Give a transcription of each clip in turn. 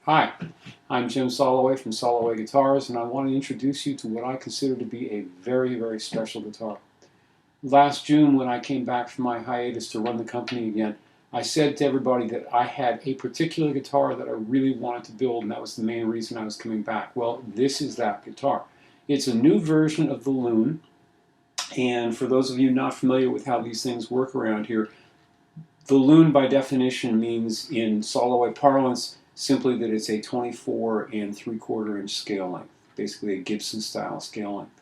Hi, I'm Jim Soloway from Soloway Guitars, and I want to introduce you to what I consider to be a very, very special guitar. Last June, when I came back from my hiatus to run the company again, I said to everybody that I had a particular guitar that I really wanted to build, and that was the main reason I was coming back. Well, this is that guitar. It's a new version of the Loon, and for those of you not familiar with how these things work around here, the Loon by definition means in Soloway parlance simply that it's a 24 and 3/4 inch scale length, basically a Gibson style scale length.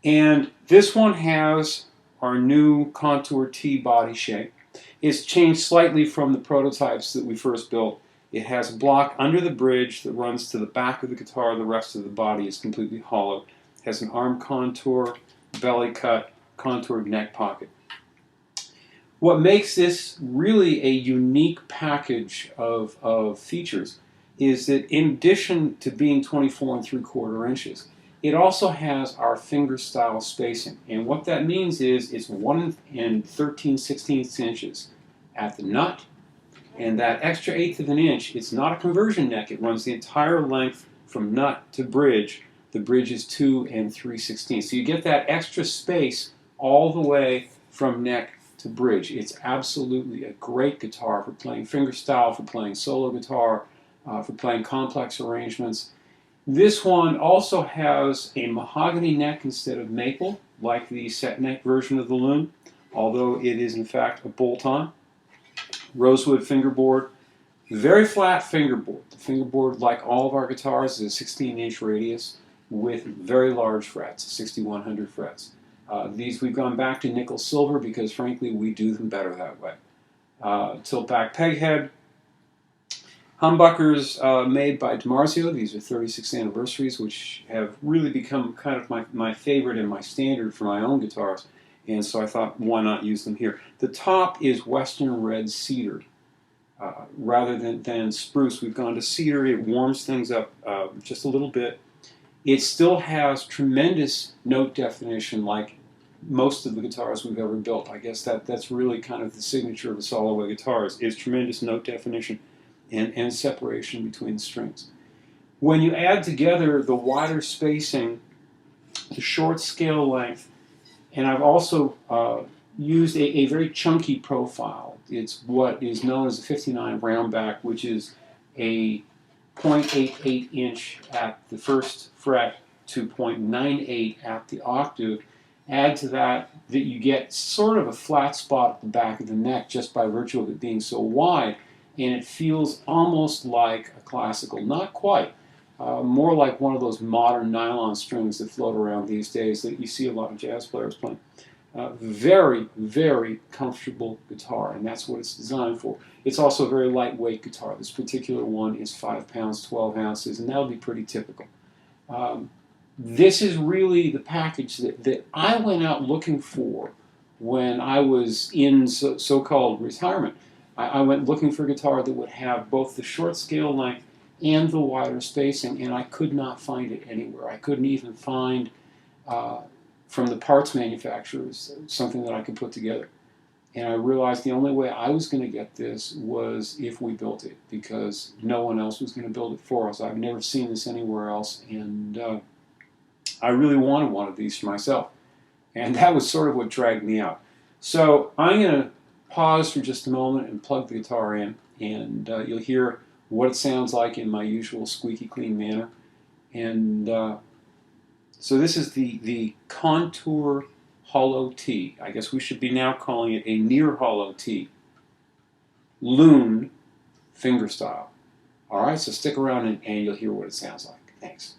And this one has our new Contour T body shape. It's changed slightly from the prototypes that we first built. It has a block under the bridge that runs to the back of the guitar. The rest of the body is completely hollow. It has an arm contour, belly cut, contoured neck pocket. What makes this really a unique package of features is that in addition to being 24 and 3/4 inches, it also has our finger style spacing. And what that means is it's 1 and 13/16 inches at the nut, and that extra eighth of an inch, it's not a conversion neck. It runs the entire length from nut to bridge. The bridge is 2 and 3/16. So you get that extra space all the way from neck to bridge. It's absolutely a great guitar for playing fingerstyle, for playing solo guitar, for playing complex arrangements. This one also has a mahogany neck instead of maple, like the set neck version of the Loon, although it is in fact a bolt-on. Rosewood fingerboard, very flat fingerboard. The fingerboard, like all of our guitars, is a 16-inch radius with very large frets, 6,100 frets. These we've gone back to nickel silver because frankly we do them better that way. Tilt back peg head. Humbuckers made by DiMarzio. These are 36th anniversaries, which have really become kind of my favorite and my standard for my own guitars. And so I thought, why not use them here? The top is Western red cedar rather than spruce. We've gone to cedar. It warms things up just a little bit. It still has tremendous note definition, like most of the guitars we've ever built. I guess that's really kind of the signature of the Soloway guitars, is tremendous note definition and separation between the strings. When you add together the wider spacing, the short scale length, and I've also used a very chunky profile. It's what is known as a 59 roundback, which is a 0.88 inch at the first fret to 0.98 at the octave. Add to that you get sort of a flat spot at the back of the neck just by virtue of it being so wide, and it feels almost like a classical, not quite, more like one of those modern nylon strings that float around these days that you see a lot of jazz players playing. Very, very comfortable guitar, and that's what it's designed for. It's also a very lightweight guitar. This particular one is 5 pounds, 12 ounces, and that'll be pretty typical. This is really the package that I went out looking for when I was in so-called retirement. I went looking for a guitar that would have both the short scale length and the wider spacing, and I could not find it anywhere. I couldn't even find from the parts manufacturers something that I could put together. And I realized the only way I was going to get this was if we built it, because no one else was going to build it for us. I've never seen this anywhere else, and I really wanted one of these for myself. And that was sort of what dragged me out. So I'm going to pause for just a moment and plug the guitar in, and you'll hear what it sounds like in my usual squeaky clean manner. And so this is the Contour Hollow T. I guess we should be now calling it a near hollow T. Loon fingerstyle. All right, so stick around and you'll hear what it sounds like. Thanks.